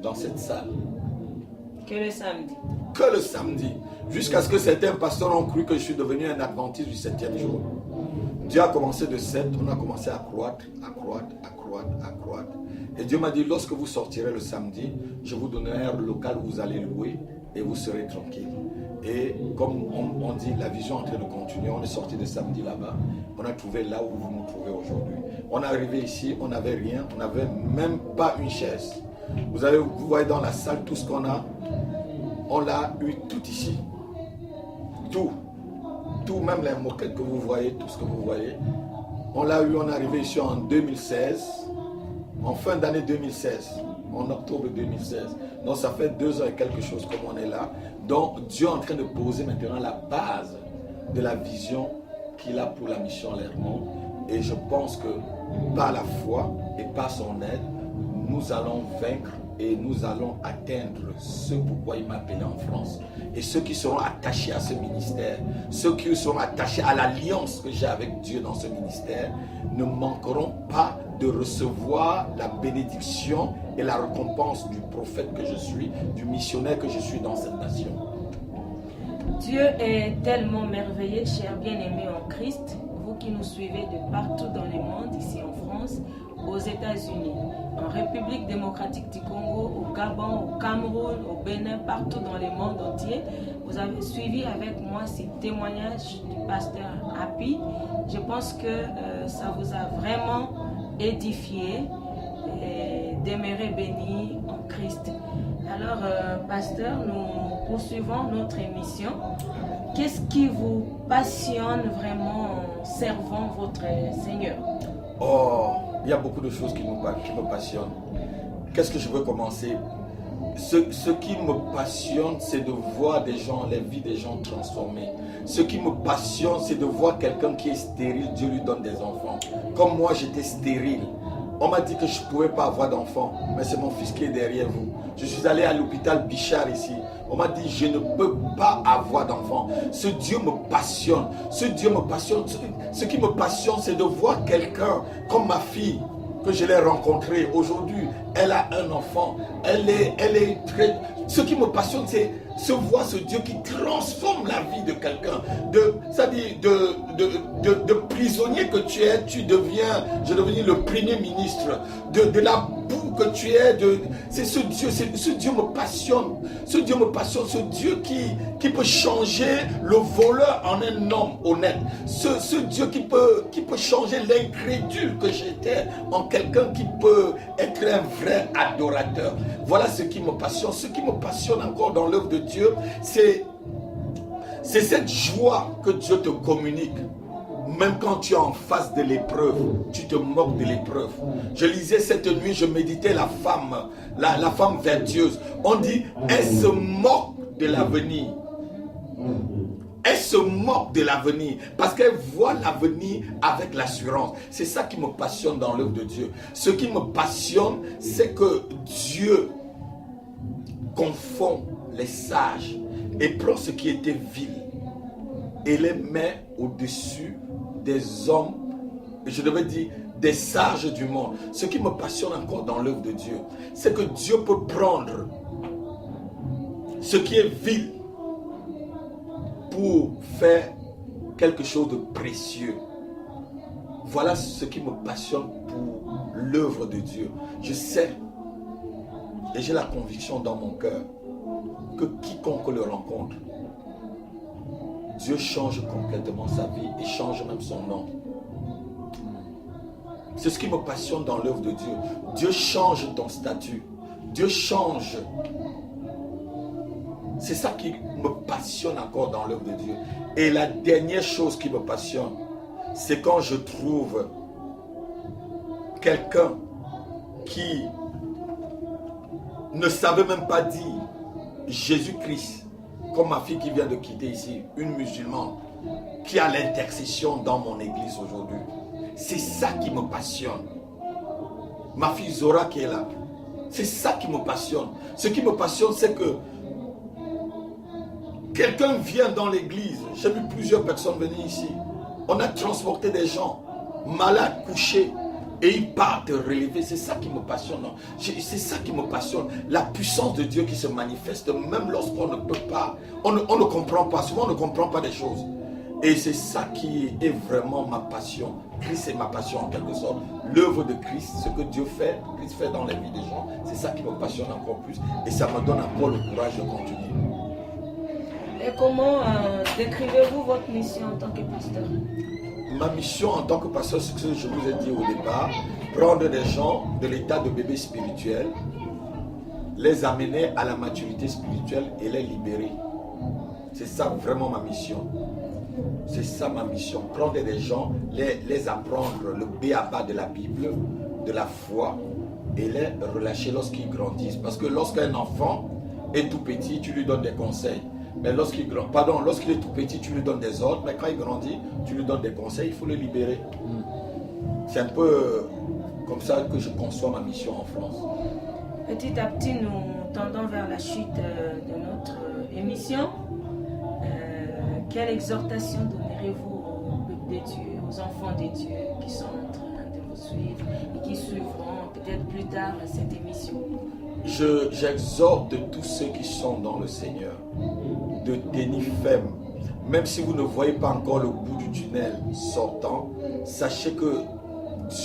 dans cette salle. Que le samedi. Que le samedi. Jusqu'à ce que certains pasteurs ont cru que je suis devenu un adventiste du 7e jour. Dieu a commencé de 7, on a commencé à croître, à croître, à croître, à croître. Et Dieu m'a dit, lorsque vous sortirez le samedi, je vous donnerai un local où vous allez louer et vous serez tranquille. Et comme on dit, la vision est en train de continuer. On est sorti de samedi là-bas. On a trouvé là où vous nous trouvez aujourd'hui. On est arrivé ici, on n'avait rien. On n'avait même pas une chaise. Vous voyez dans la salle tout ce qu'on a. On l'a eu tout ici. Tout. Tout, même les moquettes que vous voyez, tout ce que vous voyez. On l'a eu, on est arrivé ici en 2016. En fin d'année 2016. En octobre 2016. Donc ça fait 2 ans et quelque chose comme on est là. Donc Dieu est en train de poser maintenant la base de la vision qu'il a pour la mission Lermont. Et je pense que par la foi et par son aide, nous allons vaincre et nous allons atteindre ce pourquoi il m'a appelé en France. Et ceux qui seront attachés à ce ministère, ceux qui seront attachés à l'alliance que j'ai avec Dieu dans ce ministère, ne manqueront pas de recevoir la bénédiction et la récompense du prophète que je suis, du missionnaire que je suis dans cette nation. Dieu est tellement merveilleux, chers bien-aimés en Christ, vous qui nous suivez de partout dans le monde, ici en France, aux États-Unis, en République démocratique du Congo, au Gabon, au Cameroun, au Bénin, partout dans le monde entier. Vous avez suivi avec moi ces témoignages du pasteur Appi. Je pense que ça vous a vraiment édifié et demeurez bénis en Christ. Alors, pasteur, nous poursuivons notre émission. Qu'est-ce qui vous passionne vraiment en servant votre Seigneur? Oh, il y a beaucoup de choses qui me passionnent. Qu'est-ce que je veux commencer? Ce qui me passionne, c'est de voir des gens, les vies des gens transformées. Ce qui me passionne, c'est de voir quelqu'un qui est stérile, Dieu lui donne des enfants. Comme moi, j'étais stérile. On m'a dit que je ne pouvais pas avoir d'enfant, mais c'est mon fils qui est derrière vous. Je suis allé à l'hôpital Bichard ici. On m'a dit, je ne peux pas avoir d'enfant. Ce Dieu me passionne. Ce Dieu me passionne. Ce qui me passionne, c'est de voir quelqu'un comme ma fille, que je l'ai rencontrée aujourd'hui. Elle a un enfant. Elle est très... Ce qui me passionne, c'est voir ce Dieu qui transforme la vie de quelqu'un. C'est-à-dire de prisonnier que tu es, je deviens le premier ministre. De la boue que tu es, c'est ce Dieu me passionne. Ce Dieu me passionne, ce Dieu qui peut changer le voleur en un homme honnête. Ce Dieu qui peut changer l'incrédule que j'étais en quelqu'un qui peut être un vrai adorateur. Voilà ce qui me passionne. Ce qui me passionne encore dans l'œuvre de Dieu, c'est cette joie que Dieu te communique. Même quand tu es en face de l'épreuve, tu te moques de l'épreuve. Je lisais cette nuit, je méditais la femme vertueuse. On dit, elle se moque de l'avenir. Elle se moque de l'avenir parce qu'elle voit l'avenir avec l'assurance. C'est ça qui me passionne dans l'œuvre de Dieu. Ce qui me passionne, c'est que Dieu confond les sages et prend ce qui était vil et les met au-dessus des hommes, je devais dire des sages du monde. Ce qui me passionne encore dans l'œuvre de Dieu, c'est que Dieu peut prendre ce qui est vil pour faire quelque chose de précieux. Voilà ce qui me passionne pour l'œuvre de Dieu. Je sais et j'ai la conviction dans mon cœur que quiconque le rencontre, Dieu change complètement sa vie et change même son nom. C'est ce qui me passionne dans l'œuvre de Dieu. Dieu change ton statut. Dieu change. C'est ça qui me passionne encore dans l'œuvre de Dieu. Et la dernière chose qui me passionne, c'est quand je trouve quelqu'un qui ne savait même pas dire Jésus-Christ, comme ma fille qui vient de quitter ici, une musulmane, qui a l'intercession dans mon église aujourd'hui. C'est ça qui me passionne. Ma fille Zora qui est là, c'est ça qui me passionne. Ce qui me passionne, c'est que quelqu'un vient dans l'église. J'ai vu plusieurs personnes venir ici. On a transporté des gens malades, couchés, et ils partent relever. C'est ça qui me passionne. C'est ça qui me passionne. La puissance de Dieu qui se manifeste, même lorsqu'on ne peut pas, on ne comprend pas. Souvent, on ne comprend pas des choses. Et c'est ça qui est vraiment ma passion. Christ est ma passion en quelque sorte. L'œuvre de Christ, ce que Dieu fait, Christ fait dans la vie des gens, c'est ça qui me passionne encore plus. Et ça me donne encore le courage de continuer. Et comment décrivez-vous votre mission en tant que pasteur? Ma mission en tant que pasteur, c'est ce que je vous ai dit au départ, prendre des gens de l'état de bébé spirituel, les amener à la maturité spirituelle et les libérer. C'est ça vraiment ma mission. C'est ça ma mission. Prendre des gens, les apprendre le b.a.-ba de la Bible, de la foi, et les relâcher lorsqu'ils grandissent. Parce que lorsqu'un enfant est tout petit, tu lui donnes des conseils. Mais lorsqu'il est tout petit, tu lui donnes des ordres. Mais quand il grandit, tu lui donnes des conseils, il faut le libérer. C'est un peu comme ça que je conçois ma mission en France. Petit à petit, nous tendons vers la chute de notre émission. Quelle exhortation donnerez-vous aux peuples de Dieu, aux enfants de Dieu qui sont en train de vous suivre et qui suivront peut-être plus tard cette émission? J'exhorte tous ceux qui sont dans le Seigneur de tenir ferme. Même si vous ne voyez pas encore le bout du tunnel sortant, sachez que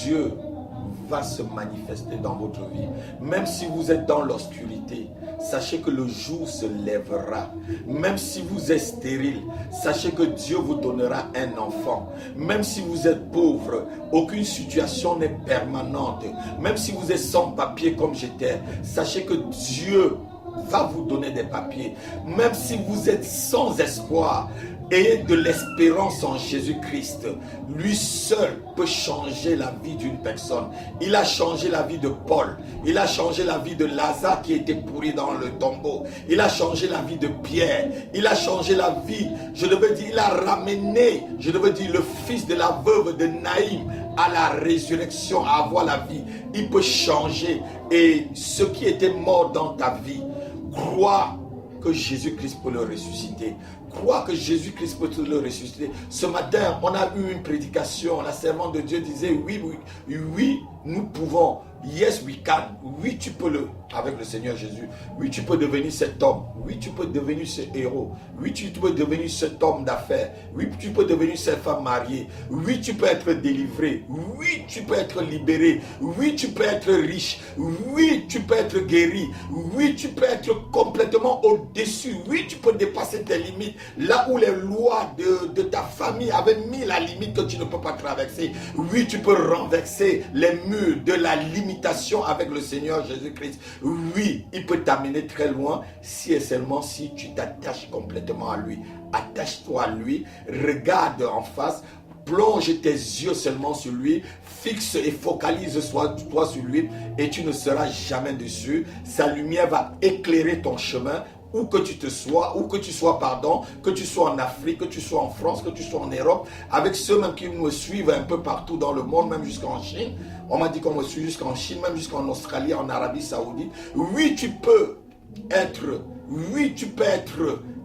Dieu va se manifester dans votre vie. Même si vous êtes dans l'obscurité, sachez que le jour se lèvera. Même si vous êtes stérile, sachez que Dieu vous donnera un enfant. Même si vous êtes pauvre, aucune situation n'est permanente. Même si vous êtes sans papier comme j'étais, sachez que Dieu va vous donner des papiers. Même si vous êtes sans espoir, ayez de l'espérance en Jésus-Christ. Lui seul peut changer la vie d'une personne. Il a changé la vie de Paul. Il a changé la vie de Lazare qui était pourri dans le tombeau. Il a changé la vie de Pierre. Il a changé la vie, il a ramené, le fils de la veuve de Naïm à la résurrection, à avoir la vie. Il peut changer. Et ce qui était mort dans ta vie, crois que Jésus-Christ peut le ressusciter. Crois que Jésus-Christ peut le ressusciter. Ce matin, on a eu une prédication. La servante de Dieu disait, oui, nous pouvons. Yes, we can. Oui, tu peux avec le Seigneur Jésus. Oui, tu peux devenir cet homme. Oui, tu peux devenir ce héros. Oui, tu peux devenir cet homme d'affaires. Oui, tu peux devenir cette femme mariée. Oui, tu peux être délivré. Oui, tu peux être libéré. Oui, tu peux être riche. Oui, tu peux être guéri. Oui, tu peux être complètement au-dessus. Oui, tu peux dépasser tes limites. Là où les lois de ta famille avaient mis la limite que tu ne peux pas traverser. Oui, tu peux renverser les murs de la limitation avec le Seigneur Jésus-Christ. Oui, il peut t'amener très loin si et seulement si tu t'attaches complètement à lui. Attache-toi à lui, regarde en face, plonge tes yeux seulement sur lui, fixe et focalise-toi sur lui et tu ne seras jamais déçu. Sa lumière va éclairer ton chemin. Où que tu sois, que tu sois en Afrique, que tu sois en France, que tu sois en Europe, avec ceux même qui me suivent un peu partout dans le monde, même jusqu'en Chine. On m'a dit qu'on me suit jusqu'en Chine, même jusqu'en Australie, en Arabie Saoudite. Oui, tu peux être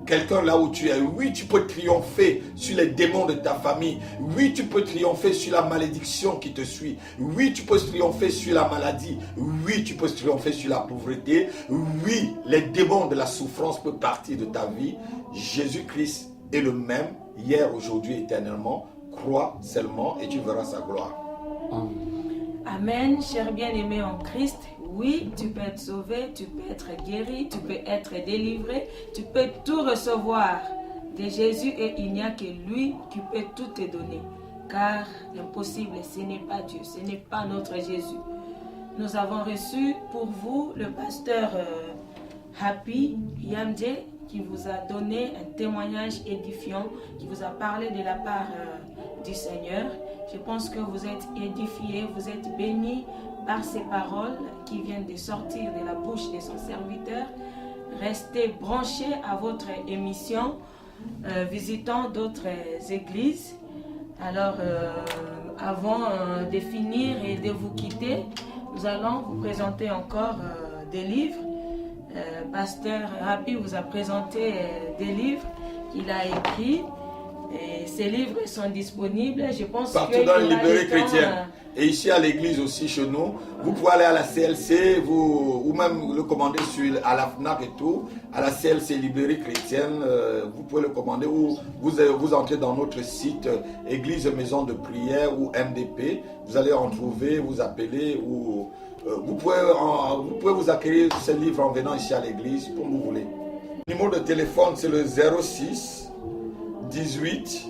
quelqu'un là où tu es. Oui, tu peux triompher sur les démons de ta famille. Oui, tu peux triompher sur la malédiction qui te suit. Oui, tu peux triompher sur la maladie. Oui, tu peux triompher sur la pauvreté. Oui, les démons de la souffrance peuvent partir de ta vie. Jésus-Christ est le même, hier, aujourd'hui, éternellement. Crois seulement et tu verras sa gloire. Amen, cher bien-aimé en Christ. Oui, tu peux être sauvé, tu peux être guéri, tu peux être délivré, tu peux tout recevoir de Jésus et il n'y a que lui qui peut tout te donner. Car l'impossible, ce n'est pas Dieu, ce n'est pas notre Jésus. Nous avons reçu pour vous le pasteur Happy Yamdje qui vous a donné un témoignage édifiant, qui vous a parlé de la part du Seigneur. Je pense que vous êtes édifiés, vous êtes bénis par ces paroles qui viennent de sortir de la bouche de son serviteur. Restez branchés à votre émission, visitant d'autres églises. Alors, avant de finir et de vous quitter, nous allons vous présenter encore des livres. Pasteur Rapi vous a présenté des livres qu'il a écrits. Et ces livres sont disponibles, je pense, partout dans les librairies chrétiennes. Et ici à l'église aussi, chez nous, vous pouvez aller à la CLC, ou même le commander à la FNAC et tout, à la CLC librairie chrétienne, vous pouvez le commander, ou vous entrez dans notre site Église Maison de Prière ou MDP, vous allez en trouver, vous appelez, ou vous pouvez vous acquérir ces livres en venant ici à l'église, comme vous voulez. Le numéro de téléphone, c'est le 06 18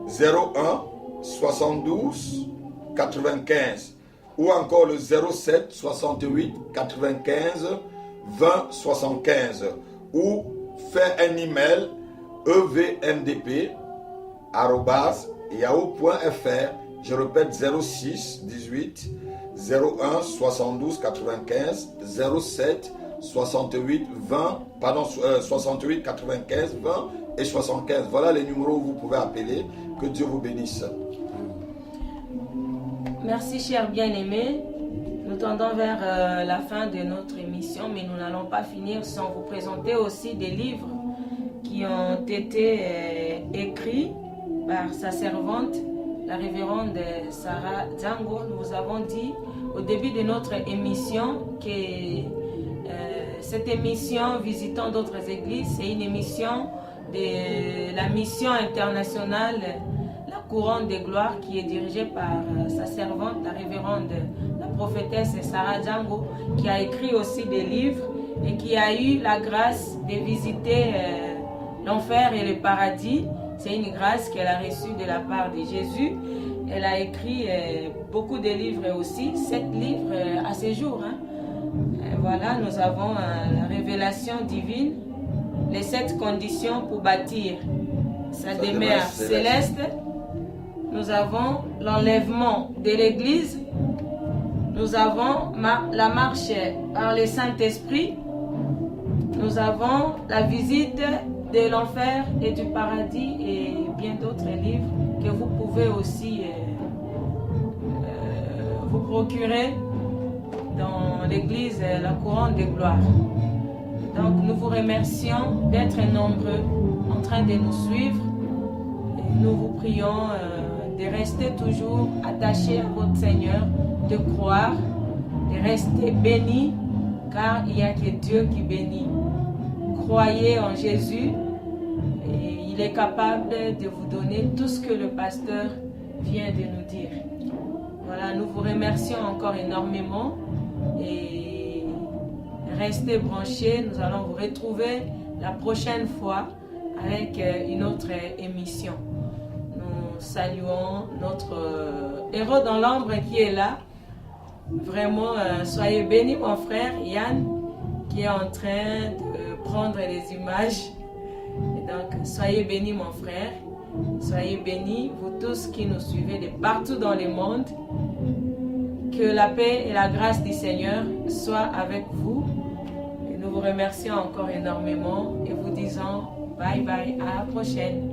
01 72 95 ou encore le 07 68 95 20 75 ou faire un email evmdp@yahoo.fr. Je répète 06 18 01 72 95 07 68 20 68 95 20 et 75. Voilà les numéros où vous pouvez appeler. Que Dieu vous bénisse. Merci, chers bien-aimés. Nous tendons vers la fin de notre émission, mais nous n'allons pas finir sans vous présenter aussi des livres qui ont été écrits par sa servante, la révérende Sarah Dzango. Nous vous avons dit au début de notre émission que cette émission Visitant d'autres églises, c'est une émission de la mission internationale La Couronne des Gloires qui est dirigée par sa servante, la révérende, la prophétesse Sarah Dzango, qui a écrit aussi des livres et qui a eu la grâce de visiter l'enfer et le paradis. C'est une grâce qu'elle a reçue de la part de Jésus. Elle a écrit beaucoup de livres aussi, 7 livres à ce jour. Voilà, nous avons la révélation divine, les 7 conditions pour bâtir sa demeure céleste. Nous avons l'enlèvement de l'Église. Nous avons la marche par le Saint-Esprit. Nous avons la visite de l'enfer et du paradis et bien d'autres livres que vous pouvez aussi vous procurer dans l'église La Couronne des Gloires. Donc nous vous remercions d'être nombreux en train de nous suivre. Et nous vous prions de rester toujours attachés à votre Seigneur, de croire, de rester bénis, car il n'y a que Dieu qui bénit. Croyez en Jésus et il est capable de vous donner tout ce que le pasteur vient de nous dire. Voilà, nous vous remercions encore énormément et restez branchés. Nous allons vous retrouver la prochaine fois avec une autre émission. Nous saluons notre héros dans l'ombre qui est là. Vraiment, soyez bénis mon frère Yann qui est en train de prendre les images. Et donc, soyez bénis mon frère. Soyez bénis, vous tous qui nous suivez de partout dans le monde. Que la paix et la grâce du Seigneur soient avec vous. Et nous vous remercions encore énormément et vous disons bye bye, à la prochaine.